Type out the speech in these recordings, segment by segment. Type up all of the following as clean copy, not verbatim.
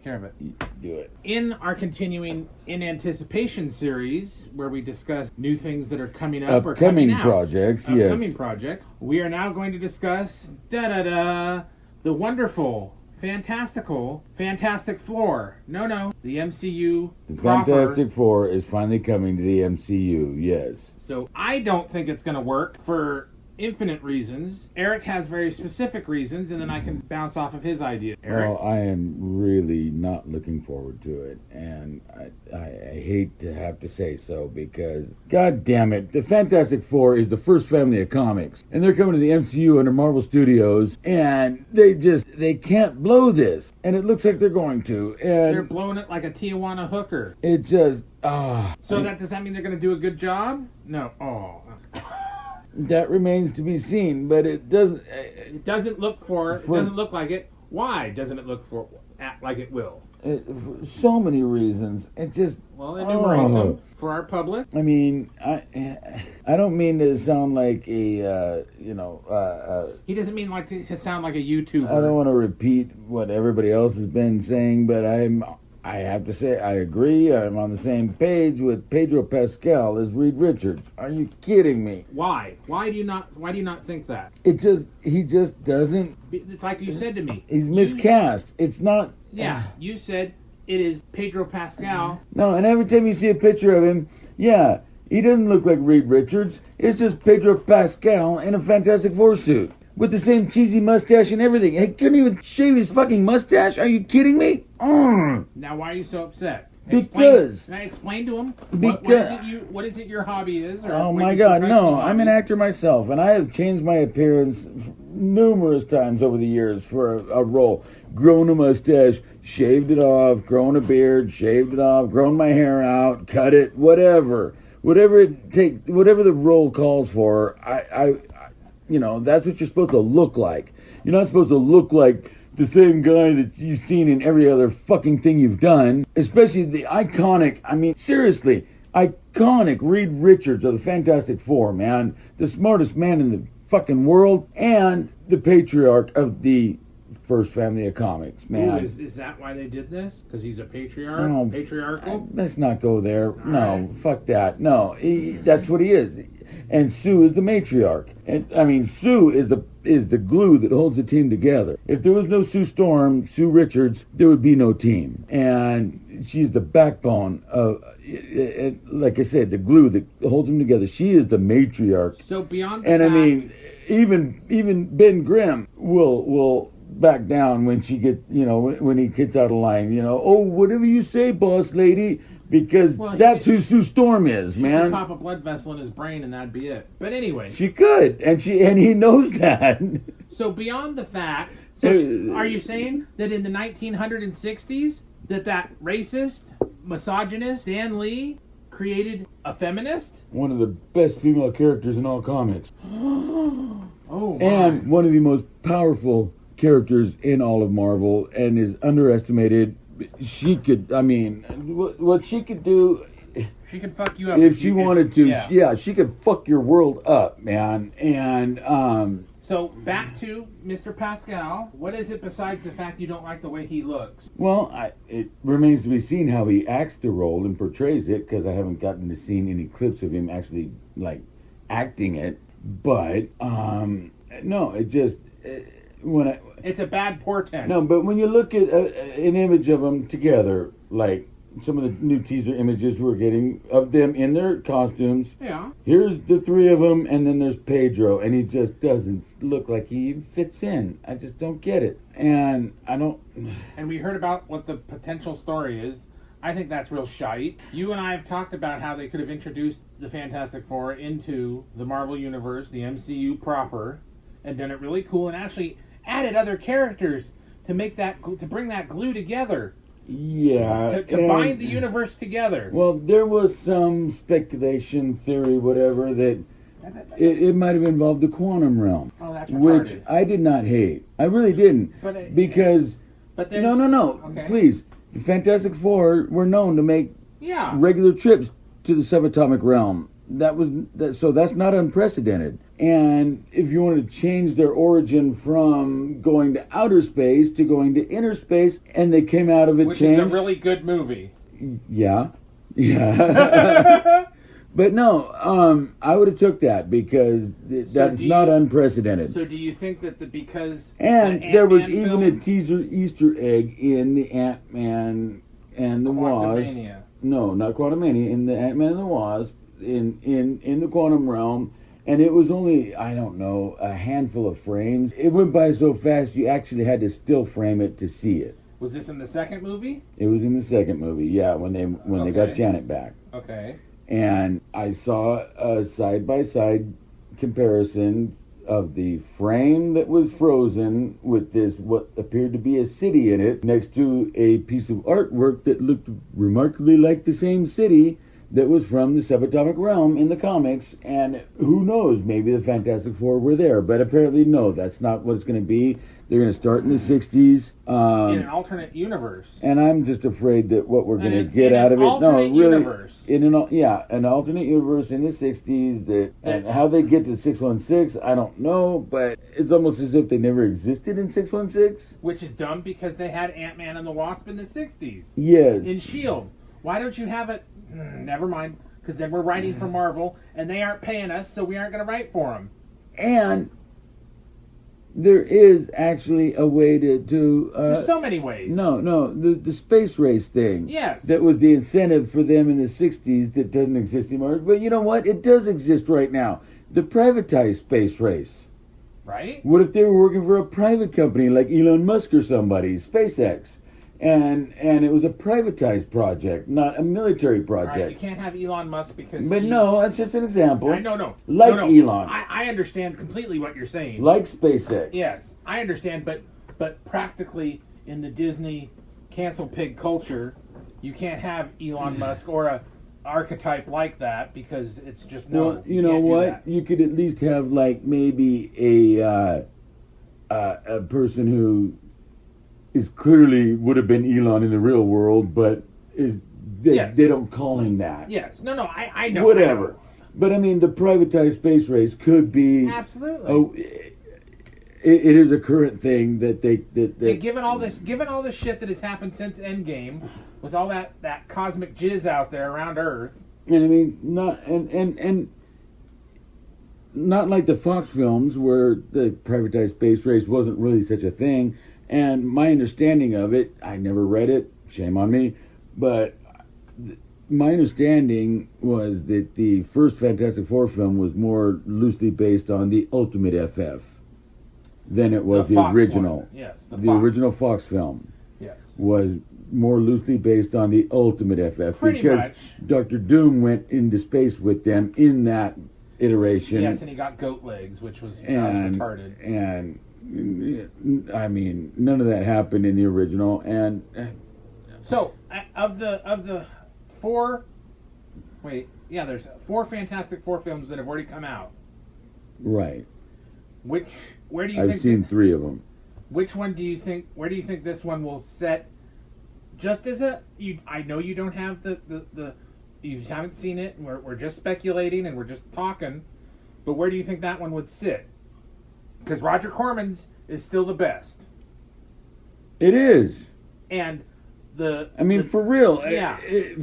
care of it. Do it. In our continuing In Anticipation series, where we discuss new things that are coming up or coming out. Upcoming projects. We are now going to discuss the wonderful, fantastical Fantastic Four. No, the MCU The proper. Fantastic Four is finally coming to the MCU, yes. So I don't think it's going to work for infinite reasons. Eric has very specific reasons, and then I can bounce off of his idea. Eric? Well, I am really not looking forward to it, and I hate to have to say so, because, god damn it, the Fantastic Four is the first family of comics, and they're coming to the MCU under Marvel Studios, and they can't blow this, and it looks like they're going to, and they're blowing it like a Tijuana hooker. it just, So does that mean they're going to do a good job? No. that remains to be seen, but it doesn't. It doesn't look it doesn't look like it. Why doesn't it look like it will? For so many reasons. It just. Well, enumerate them for our public. I mean, I don't mean to sound like a He doesn't mean like to sound like a YouTuber. I don't want to repeat what everybody else has been saying, but I have to say I agree. I'm on the same page with Pedro Pascal as Reed Richards. Are you kidding me? Why? Why do you not think that? He just doesn't. It's like you said to me. He's miscast. It's not. Yeah, you said it is Pedro Pascal. No, and every time you see a picture of him, yeah, he doesn't look like Reed Richards. It's just Pedro Pascal in a Fantastic Four suit. With the same cheesy mustache and everything. He couldn't even shave his fucking mustache? Are you kidding me? Now, why are you so upset? Because. Can I explain to him? Because. What is it your hobby is? Or Oh my god, no. I'm an actor myself, and I have changed my appearance numerous times over the years for a role. Grown a mustache, shaved it off, grown a beard, shaved it off, grown my hair out, cut it, whatever. Whatever it takes, whatever the role calls for, that's what you're supposed to look like. You're not supposed to look like the same guy that you've seen in every other fucking thing you've done. Especially the iconic, seriously, iconic Reed Richards of the Fantastic Four, man. The smartest man in the fucking world, and the patriarch of the first family of comics, man. Ooh, is that why they did this? Because he's a patriarch? Patriarchal? Let's not go there. No, fuck that. No, that's what he is. And Sue is the matriarch. And Sue is the glue that holds the team together. If there was no Sue Storm, Sue Richards, there would be no team. And she's the backbone of, like I said, the glue that holds them together. She is the matriarch. So beyond that, and even Ben Grimm will back down when she gets, when he gets out of line. Oh, whatever you say, boss lady. Because that's who Sue Storm is, man. She could pop a blood vessel in his brain and that'd be it. But anyway. She could, and he knows that. So beyond the fact, are you saying that in the 1960s, that racist, misogynist Stan Lee created a feminist? One of the best female characters in all comics. Oh, my. And one of the most powerful characters in all of Marvel, and is underestimated. She could, what she could do... She could fuck you up. If she wanted to, yeah, she could fuck your world up, man. And, So, back to Mr. Pascal. What is it besides the fact you don't like the way he looks? Well, it remains to be seen how he acts the role and portrays it, because I haven't gotten to see any clips of him actually, acting it. But, no, it just... It's a bad portent. No, but when you look at an image of them together, like some of the new teaser images we're getting of them in their costumes. Yeah. Here's the three of them, and then there's Pedro, and he just doesn't look like he even fits in. I just don't get it. And I don't... And we heard about what the potential story is. I think that's real shite. You and I have talked about how they could have introduced the Fantastic Four into the Marvel Universe, the MCU proper, and done it really cool, and actually added other characters to bring that glue together. Yeah. To bind the universe together. Well, there was some speculation, theory, whatever, that it might have involved the quantum realm. Oh, that's retarded. Which I did not hate. I really didn't. Because... But then, no. Okay. Please. The Fantastic Four were known to make regular trips to the subatomic realm. so that's not unprecedented. And if you want to change their origin from going to outer space to going to inner space, and they came out of it which changed. is a really good movie. Yeah. But no, I would have took that because that's not unprecedented. So do you think that because and the there was Ant-Man even film, a teaser Easter egg in the Ant-Man and the Wasp. Quantumania. No, not Quantumania. In the Ant-Man and the Wasp, in the quantum realm, and it was only, I don't know, a handful of frames. It went by so fast you actually had to still frame it to see it. Was this in the second movie? It was in the second movie, yeah, when they got Janet back. Okay. And I saw a side-by-side comparison of the frame that was frozen with this, what appeared to be a city in it, next to a piece of artwork that looked remarkably like the same city that was from the subatomic realm in the comics. And who knows, maybe the Fantastic Four were there. But apparently, no, that's not what it's going to be. They're going to start in the 60s. In an alternate universe. And I'm just afraid that what we're going to get out of it... No, really, universe. An alternate universe in the 60s. And how they get to 616, I don't know. But it's almost as if they never existed in 616. Which is dumb because they had Ant-Man and the Wasp in the 60s. Yes. In S.H.I.E.L.D. Why don't you have it... Never mind. Because then we're writing for Marvel, and they aren't paying us, so we aren't going to write for them. And... there is actually a way to there's so many ways. No, the space race thing. Yes. That was the incentive for them in the 60s that doesn't exist anymore. But you know what? It does exist right now. The privatized space race. Right? What if they were working for a private company like Elon Musk or somebody, SpaceX? And it was a privatized project, not a military project. Right, you can't have Elon Musk because But no, that's just an example. No. Like no. Elon. I understand completely what you're saying. Like SpaceX. Yes, I understand, but practically in the Disney cancel pig culture, you can't have Elon Musk or a archetype like that because it's just no. Well, you know what? You could at least have like maybe a person who is clearly would have been Elon in the real world, but they don't call him that. Yes. No, I know. Whatever. I know. But I mean, the privatized space race could be absolutely. Oh, it is a current thing that and given all this shit that has happened since Endgame, with all that cosmic jizz out there around Earth. And I mean, not like the Fox films where the privatized space race wasn't really such a thing. And my understanding of it, I never read it, shame on me, but my understanding was that the first Fantastic Four film was more loosely based on the Ultimate FF than it was the original. One. Yes, the original Fox film. Yes. Was more loosely based on the Ultimate FF Pretty because much. Dr. Doom went into space with them in that iteration. Yes, and he got goat legs, which was retarded. And I mean, none of that happened in the original. And so, of the four, there's 4 Fantastic Four films that have already come out. Right. Where do you think? I've seen 3 of them. Which one do you think? Where do you think this one will set? Just as I know you don't have you haven't seen it. And we're just speculating and we're just talking. But where do you think that one would sit? Because Roger Corman's is still the best. It is. And for real. Yeah.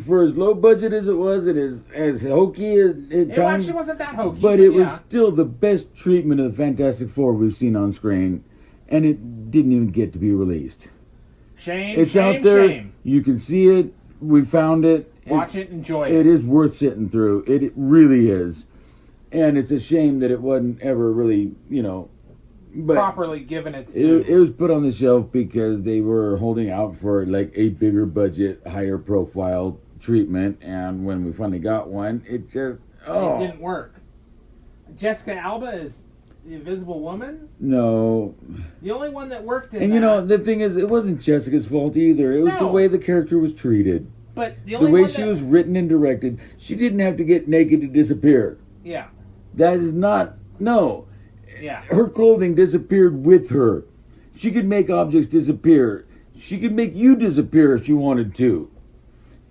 For as low budget as it was, it is as hokey at times. It actually wasn't that hokey. But it was still the best treatment of the Fantastic Four we've seen on screen. And it didn't even get to be released. It's out there. Shame. You can see it. We found it. Watch it, enjoy it. It is worth sitting through. It really is. And it's a shame that it wasn't ever really, properly given its due. It was put on the shelf because they were holding out for like a bigger budget, higher profile treatment, and when we finally got one, it just it didn't work. Jessica Alba is the Invisible Woman? No. The only one that worked in the thing is, it wasn't Jessica's fault either. It was the way the character was treated. But the way she was written and directed, she didn't have to get naked to disappear. Yeah. That is not... No. Yeah. Her clothing disappeared with her. She could make objects disappear. She could make you disappear if she wanted to.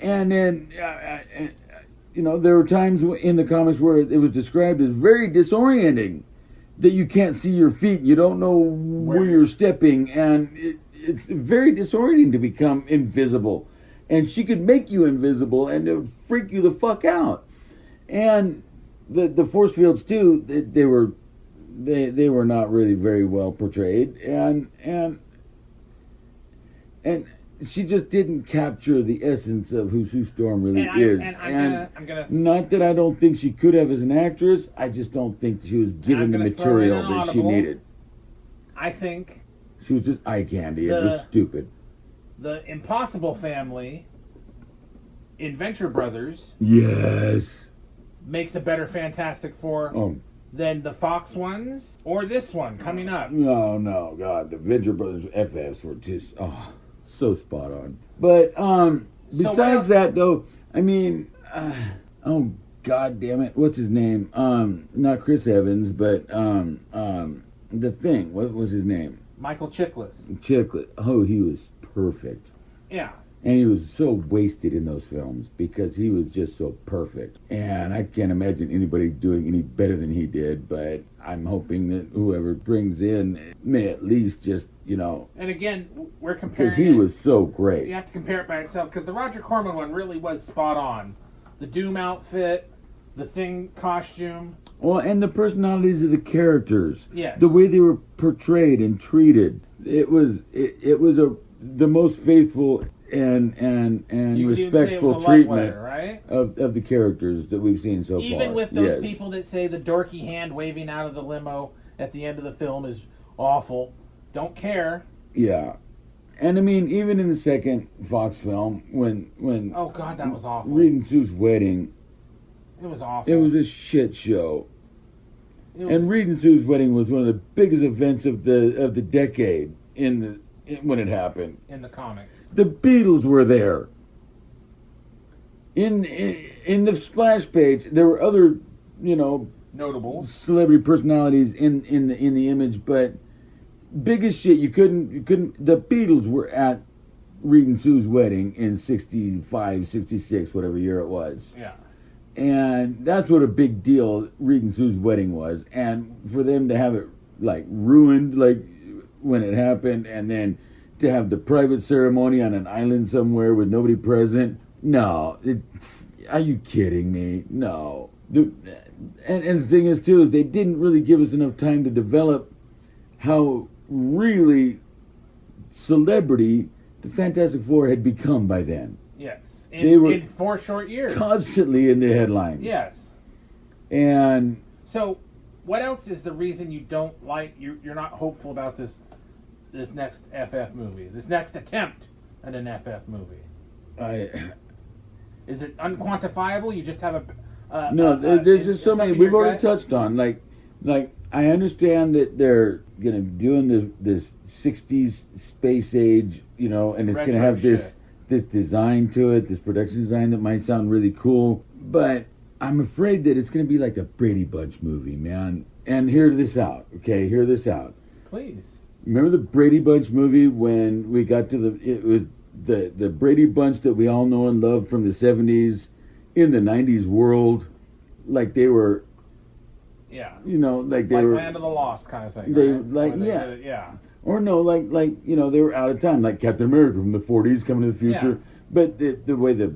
And then there were times in the comics where it was described as very disorienting, that you can't see your feet, you don't know where you're stepping, and it's very disorienting to become invisible. And she could make you invisible, and it would freak you the fuck out. And the force fields too, they were not really very well portrayed, and she just didn't capture the essence of who Sue Storm really is. I'm gonna not that I don't think she could have as an actress. I just don't think she was given the material that she needed. I think she was just eye candy. It was stupid. The Impossible Family in Venture Brothers, yes, makes a better Fantastic Four than the Fox ones or this one coming up. No, God, the Venture Brothers FFs were just so spot on. But besides that, though, I mean, oh God damn it, what's his name? Not Chris Evans, but the Thing. What was his name? Michael Chiklis. Oh, he was perfect. Yeah. And he was so wasted in those films because he was just so perfect. And I can't imagine anybody doing any better than he did, but I'm hoping that whoever brings in may at least just, And again, we're comparing... Because he was so great. You have to compare it by itself, because the Roger Corman one really was spot on. The Doom outfit, the Thing costume... Well, and the personalities of the characters. Yes. The way they were portrayed and treated. It was the most faithful and respectful treatment right? of the characters that we've seen so far. Even with those people that say the dorky hand waving out of the limo at the end of the film is awful. Don't care. Yeah. And I mean, even in the second Fox film, when oh God, that was awful. Reed and Sue's wedding, it was awful. It was a shit show. And Reed and Sue's wedding was one of the biggest events of the decade when it happened. In the comics. The Beatles were there. In the splash page, there were other, notable celebrity personalities in the image, but biggest shit you couldn't. The Beatles were at Reed and Sue's wedding in 65, 66, whatever year it was. Yeah. And that's what a big deal Reed and Sue's wedding was. And for them to have it ruined when it happened, and then to have the private ceremony on an island somewhere with nobody present. No. Are you kidding me? No. And the thing is, too, is they didn't really give us enough time to develop how really celebrity the Fantastic Four had become by then. Yes. They were in 4 short years. Constantly in the headlines. Yes. And... So, what else is the reason you don't like... You're not hopeful about this next FF movie? This next attempt at an FF movie? Is it unquantifiable? You just have no, there's just so many. We've already touched on. Like, I understand that they're going to be doing this 60s space age, and it's going to have this design to it, this production design that might sound really cool. But I'm afraid that it's going to be like the Brady Bunch movie, man. And hear this out, okay? Hear this out. Please. Remember the Brady Bunch movie when we got to it was the Brady Bunch that we all know and love from the 70s in the 90s world, like they were, yeah, like they were Land of the Lost kind of thing. They right? yeah, or no, like they were out of time, like Captain America from the 40s coming to the future. Yeah. But the way the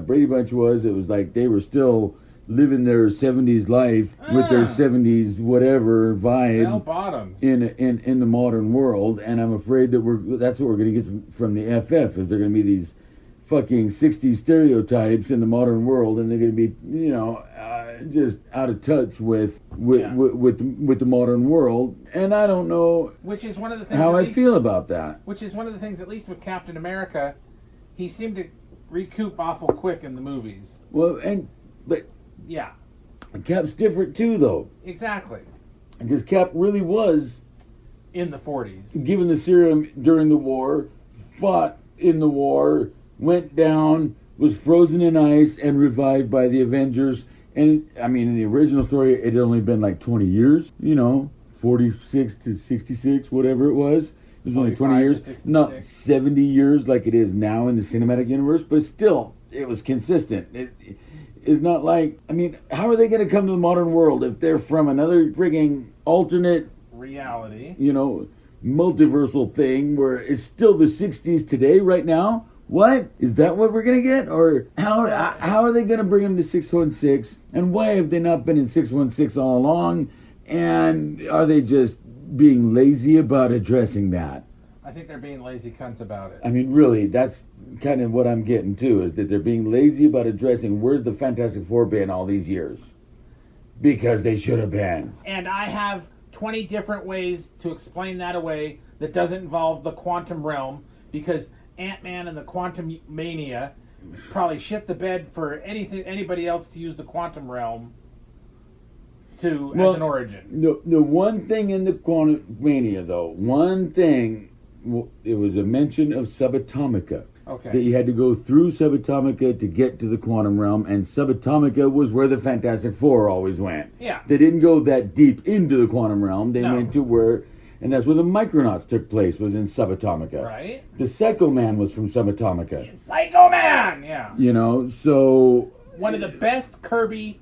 Brady Bunch was, it was like they were still living their 70s life with their 70s whatever vibe bottoms in the modern world. And I'm afraid that that's what we're going to get from the FF, is they're going to be these fucking 60s stereotypes in the modern world, and they're going to be just out of touch with the modern world. And I don't know which is one of the things how I feel about that. Which is one of the things, at least with Captain America, he seemed to recoup awful quick in the movies. Well, but yeah, Cap's different too, though. Exactly. Because Cap really was in the 40s, given the serum during the war, fought in the war, went down, was frozen in ice, and revived by the Avengers. And I mean, in the original story, it had only been like 20 years, 46 to 66, whatever it was. It was only 20 years, not 70 years like it is now in the cinematic universe, but still, it was consistent. is not like, I mean, how are they going to come to the modern world if they're from another frigging alternate reality? Multiversal thing where it's still the 60s today, right now? What? Is that what we're going to get? Or how are they going to bring them to 616? And why have they not been in 616 all along? And are they just being lazy about addressing that? I think they're being lazy cunts about it. I mean, really, that's kind of what I'm getting to, is that they're being lazy about addressing where's the Fantastic Four been all these years. Because they should have been. And I have 20 different ways to explain that away that doesn't involve the quantum realm, because Ant-Man and the Quantum Mania probably shit the bed for anybody else to use the quantum realm as an origin. The one thing in the Quantum Mania, though, it was a mention of Subatomica. Okay. That you had to go through Subatomica to get to the quantum realm, and Subatomica was where the Fantastic Four always went. Yeah. They didn't go that deep into the quantum realm. They went to where, and that's where the Micronauts took place, was in Subatomica. Right. The Psycho Man was from Subatomica. Psycho Man! Yeah. So... One of the best Kirby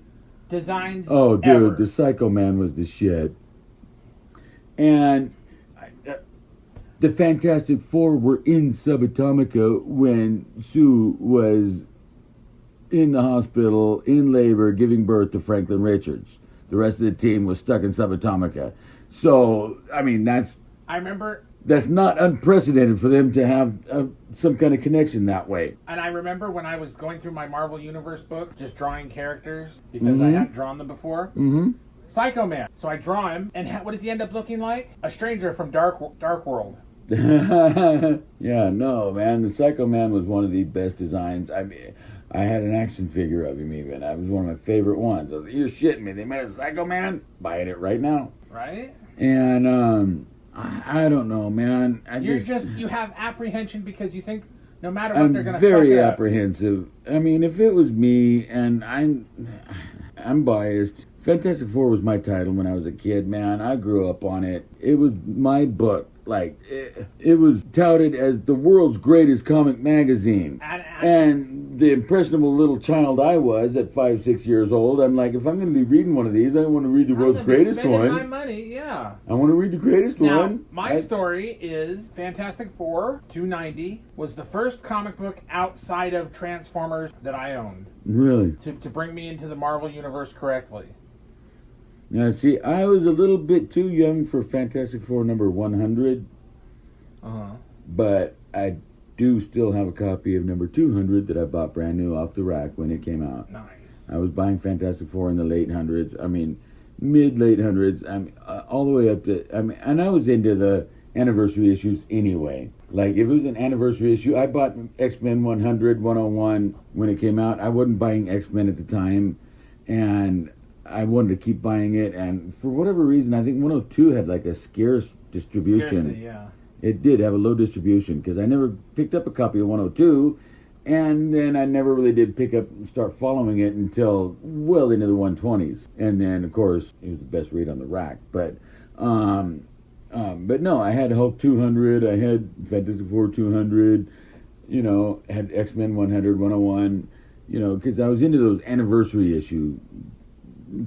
designs Oh, dude, ever. the Psycho Man was the shit. And... the Fantastic Four were in Subatomica when Sue was in the hospital, in labor, giving birth to Franklin Richards. The rest of the team was stuck in Subatomica. So, I mean, that's not unprecedented for them to have some kind of connection that way. And I remember when I was going through my Marvel Universe book, just drawing characters, because I hadn't drawn them before. Mm-hmm. Psycho Man. So I draw him, and what does he end up looking like? A stranger from Dark World. Yeah, no, man. The Psycho Man was one of the best designs. I mean, I had an action figure of him even. That was one of my favorite ones. I was like, you're shitting me. They made a Psycho Man? Buying it right now. Right? And, I don't know, man. You have apprehension because you think no matter what they're going to fuck I'm very up. apprehensive. I mean, if it was me, and I'm biased. Fantastic Four was my title when I was a kid, man. I grew up on it. It was my book. Like, it was touted as the world's greatest comic magazine. And the impressionable little child I was at 5, 6 years old, I'm like, if I'm going to be reading one of these, I want to read the world's greatest one. My money, yeah. I want to read the greatest one. My story is Fantastic Four 290 was the first comic book outside of Transformers that I owned. Really? To bring me into the Marvel Universe correctly. Now, see, I was a little bit too young for Fantastic Four number 100. But I do still have a copy of number 200 that I bought brand new off the rack when it came out. Nice. I was buying Fantastic Four in the late hundreds. I mean, mid-late hundreds. I mean, all the way up to... I mean, and I was into the anniversary issues anyway. Like, if it was an anniversary issue, I bought X-Men 100, 101 when it came out. I wasn't buying X-Men at the time. And... I wanted to keep buying it, and for whatever reason, I think 102 had like a scarce distribution. Scarcity, yeah. It did have a low distribution, because I never picked up a copy of 102, and then I never really did start following it until well into the 120s. And then, of course, it was the best read on the rack. But no, I had Hulk 200, I had Fantastic Four 200, had X-Men 100, 101, because I was into those anniversary issue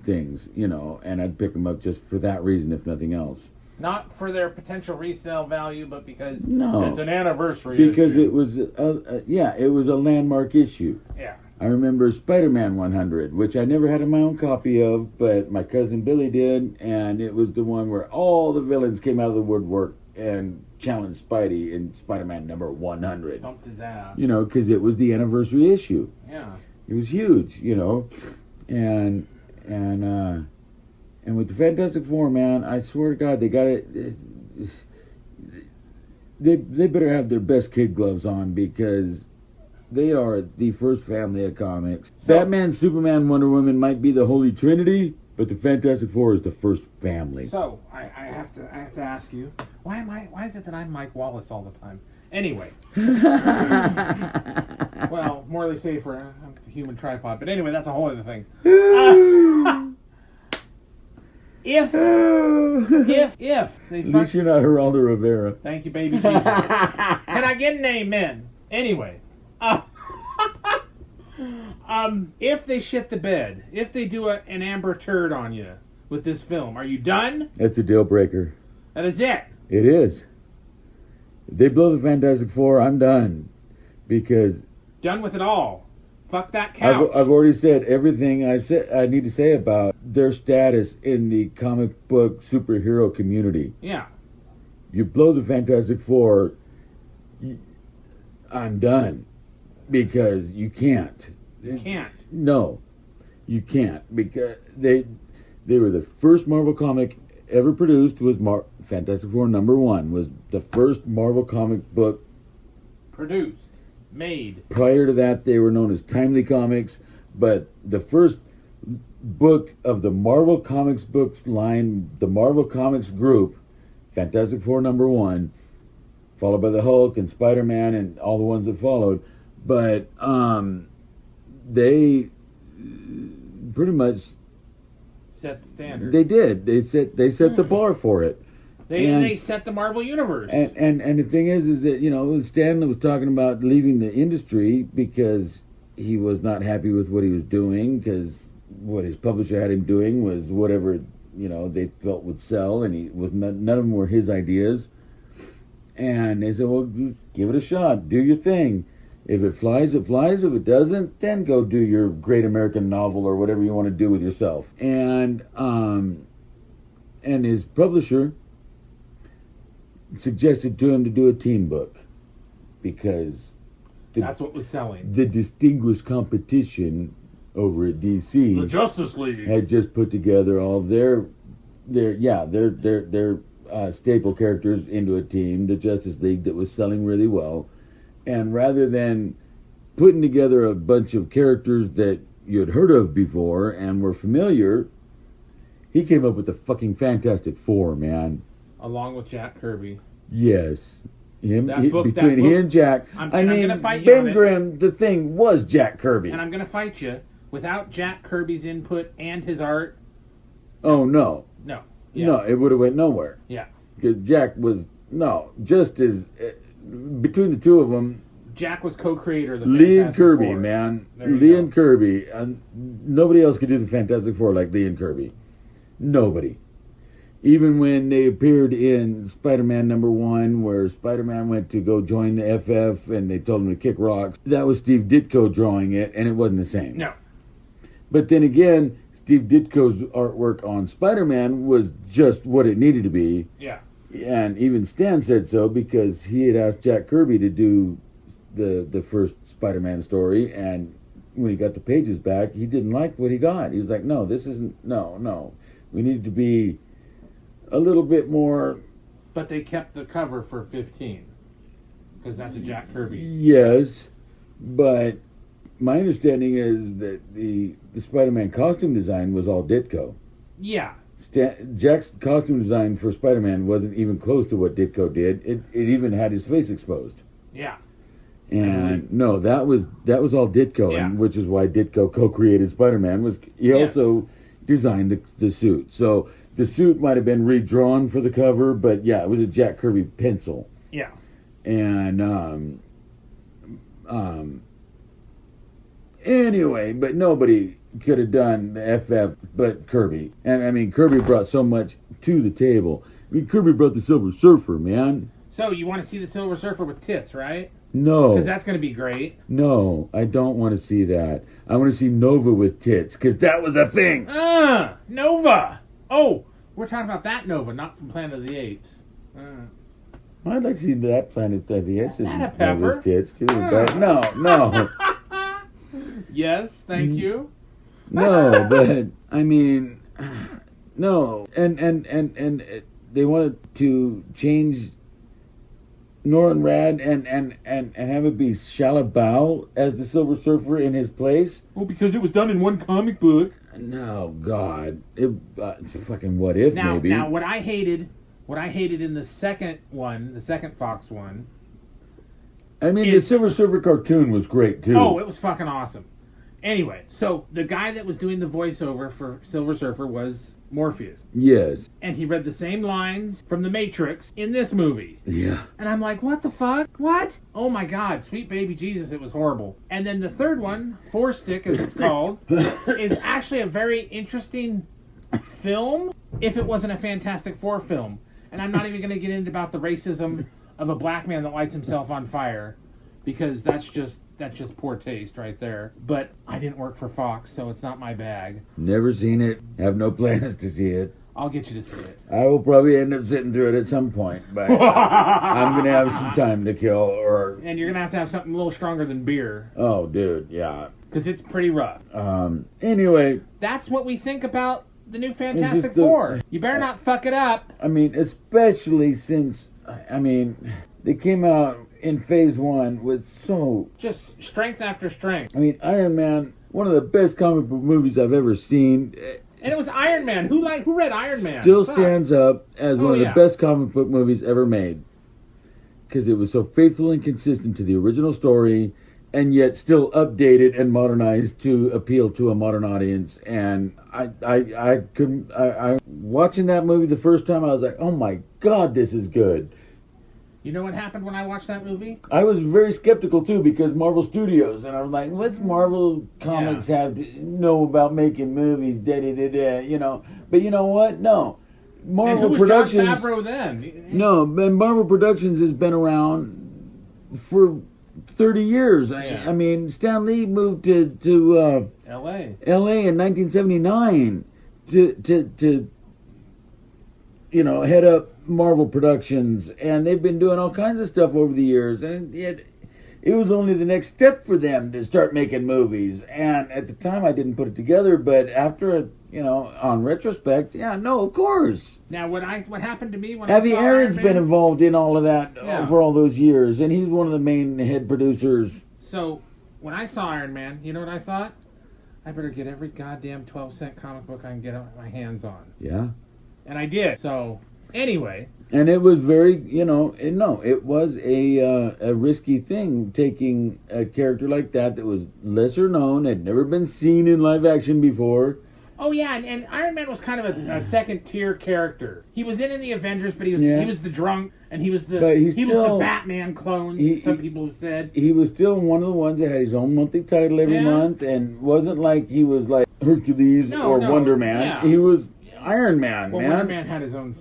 things, and I'd pick them up just for that reason, if nothing else. Not for their potential resale value, but because it's an anniversary because issue. It was it was a landmark issue. Yeah. I remember Spider-Man 100, which I never had my own copy of, but my cousin Billy did, and it was the one where all the villains came out of the woodwork and challenged Spidey in Spider-Man number 100. Thumped his ass. Because it was the anniversary issue. Yeah. It was huge, And with the Fantastic Four, man, I swear to God, they got it. They better have their best kid gloves on, because they are the first family of comics. Batman, Superman, Wonder Woman might be the Holy Trinity, but the Fantastic Four is the first family. So I have to ask you, why is it that I'm Mike Wallace all the time? Anyway. Well, morally safer. I'm the human tripod. But anyway, that's a whole other thing. If they At least you're not Geraldo Rivera. Thank you, baby Jesus. Can I get an amen? Anyway. If they shit the bed, if they do an Amber Turd on you with this film, are you done? That's a deal breaker. That is it. It is. If they blow the Fantastic Four, I'm done. Because Done with it all. Fuck that couch. I've already said everything I need to say about their status in the comic book superhero community. Yeah. You blow the Fantastic Four, I'm done. Because you can't. You can't. No, you can't. Because they were the first Marvel comic ever produced. Was Fantastic Four #1 was the first Marvel comic book Produced. Made. Prior to that, they were known as Timely Comics, but the first book of the Marvel Comics books line, the Marvel Comics group, Fantastic Four #1, followed by the Hulk and Spider-Man and all the ones that followed. But they pretty much Set the standard. they did. They set the bar for it. They set the Marvel Universe. And the thing is that, Stan was talking about leaving the industry because he was not happy with what he was doing, because what his publisher had him doing was whatever, they felt would sell, and none of them were his ideas. And they said, well, give it a shot. Do your thing. If it flies, it flies. If it doesn't, then go do your great American novel or whatever you want to do with yourself. And his publisher suggested to him to do a team book because that's what was selling. The distinguished competition over at DC, the Justice League, had just put together all their staple characters into a team, the Justice League, that was selling really well. And rather than putting together a bunch of characters that you had heard of before and were familiar, he came up with the fucking Fantastic Four, man. Along with Jack Kirby. Yes. Between he and Jack. I'm gonna fight you Ben on it. Grimm, the Thing, was Jack Kirby. And I'm going to fight you. Without Jack Kirby's input and his art. Oh, no. No. Yeah. No, it would have went nowhere. Yeah. Because Jack was, just as, between the two of them. Jack was co-creator of the Lee Fantastic and Kirby, Four. man. There you Lee go. and Kirby. Nobody else could do the Fantastic Four like Lee and Kirby. Nobody. Even when they appeared in Spider-Man #1, where Spider-Man went to go join the FF and they told him to kick rocks, that was Steve Ditko drawing it, and it wasn't the same. No. But then again, Steve Ditko's artwork on Spider-Man was just what it needed to be. Yeah. And even Stan said so, because he had asked Jack Kirby to do the first Spider-Man story, and when he got the pages back, he didn't like what he got. He was like, no, this isn't, no. We need to be a little bit more. But they kept the cover for 15. Because that's a Jack Kirby. Yes, but my understanding is that the Spider-Man costume design was all Ditko. Yeah. Jack's costume design for Spider-Man wasn't even close to what Ditko did. It even had his face exposed. Yeah. And no, that was all Ditko, Yeah. and which is why Ditko co-created Spider-Man. He also designed the suit. So the suit might have been redrawn for the cover, but yeah, it was a Jack Kirby pencil. Yeah. And anyway, but nobody could have done the FF but Kirby. And I mean, Kirby brought so much to the table. I mean, Kirby brought the Silver Surfer, man. So you want to see the Silver Surfer with tits, right? No. Because that's going to be great. No, I don't want to see that. I want to see Nova with tits, because that was a thing. Nova. Oh, we're talking about that Nova, not from Planet of the Apes. I'd like to see that Planet of the Apes. That a pepper? Nova's tits, too. But no. Yes, thank you. No, but, I mean, no. And they wanted to change Norrin Rad and have it be Shalabao as the Silver Surfer in his place. Well, because it was done in one comic book. No, God. Fucking what if, maybe. Now, what I hated in the second one, the second Fox one. I mean, the Silver Surfer cartoon was great, too. Oh, it was fucking awesome. Anyway, so the guy that was doing the voiceover for Silver Surfer was Morpheus. Yes. And he read the same lines from The Matrix in this movie. Yeah. And I'm like, what the fuck? What? Oh my God, sweet baby Jesus, it was horrible. And then the third one, Four Stick as it's called, is actually a very interesting film if it wasn't a Fantastic Four film. And I'm not even going to get into about the racism of a black man that lights himself on fire, because that's just poor taste right there. But I didn't work for Fox, so it's not my bag. Never seen it. Have no plans to see it. I'll get you to see it. I will probably end up sitting through it at some point, but I'm going to have some time to kill. And you're going to have something a little stronger than beer. Oh, dude, yeah. Because it's pretty rough. Anyway. That's what we think about the new Fantastic Four. You better not fuck it up. I mean, especially since, they came out in phase 1 with just strength after strength. I mean, Iron Man, one of the best comic book movies I've ever seen. And it was Iron Man. Who read Iron Man? Still stands up as one of the best comic book movies ever made. Because it was so faithful and consistent to the original story, and yet still updated and modernized to appeal to a modern audience. And I couldn't. Watching that movie the first time, I was like, oh my God, this is good. You know what happened when I watched that movie? I was very skeptical too, because Marvel Studios, and I was like, what's Marvel Comics have to know about making movies? You know. But you know what? No. Marvel and who was Productions. Jon Favreau then? No, but Marvel Productions has been around for 30 years. Yeah. I mean, Stan Lee moved to L.A. in 1979 to head up Marvel Productions, and they've been doing all kinds of stuff over the years, and it was only the next step for them to start making movies. And at the time, I didn't put it together, but after on retrospect, of course. Now, what happened to me when Avi I saw Aaron's Iron been Man, involved in all of that for all those years, and he's one of the main head producers. So, when I saw Iron Man, you know what I thought? I better get every goddamn 12-cent comic book I can get my hands on. Yeah. And I did. So, anyway. And it was very, it was a risky thing, taking a character like that was lesser known, had never been seen in live action before. Oh yeah, and Iron Man was kind of a second tier character. He was in the Avengers, but he was the drunk, and he was the Batman clone. Some people have said he was still one of the ones that had his own monthly title every month, and wasn't like he was like Hercules or Wonder Man. Yeah. He was Iron Man. Well, Wonder Man had his own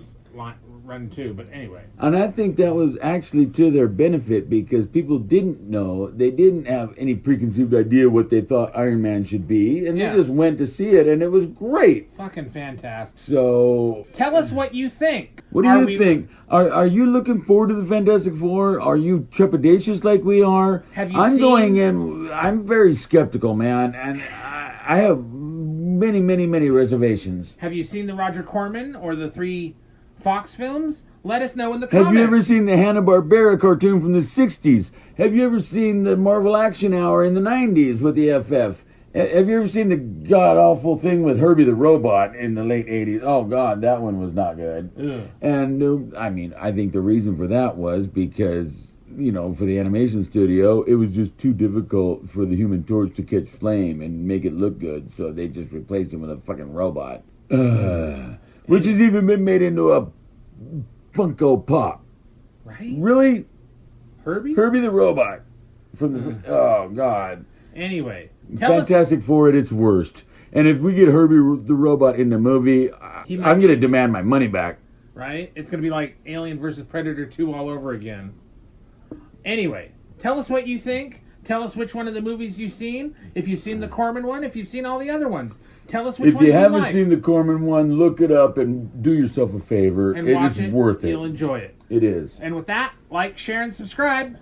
run too, but anyway. And I think that was actually to their benefit, because people didn't know, they didn't have any preconceived idea what they thought Iron Man should be, and they just went to see it, and it was great. Fucking fantastic. So, tell us what you think. What do you think? Are you looking forward to the Fantastic Four? Are you trepidatious like we are? Have you I'm seen... going in, I'm very skeptical, man, and I have many, many, many reservations. Have you seen the Roger Corman or the 3 Fox films? Let us know in the comments. Have you ever seen the Hanna-Barbera cartoon from the 60s? Have you ever seen the Marvel Action Hour in the 90s with the FF? Have you ever seen the god-awful thing with Herbie the Robot in the late 80s? Oh, God, that one was not good. Ugh. And, I think the reason for that was because, for the animation studio, it was just too difficult for the Human Torch to catch flame and make it look good, so they just replaced him with a fucking robot. Which has even been made into a Funko Pop. Right? Really? Herbie? Herbie the Robot. From the oh, God. Anyway. Fantastic Four at its worst. And if we get Herbie the Robot in the movie, I'm going to demand my money back. Right? It's going to be like Alien vs. Predator 2 all over again. Anyway, tell us what you think. Tell us which one of the movies you've seen. If you've seen the Corman one, if you've seen all the other ones. Tell us which ones you like. If you haven't seen the Corman one, look it up and do yourself a favor. And it watch is worth it. You'll enjoy it. It is. And with that, like, share, and subscribe.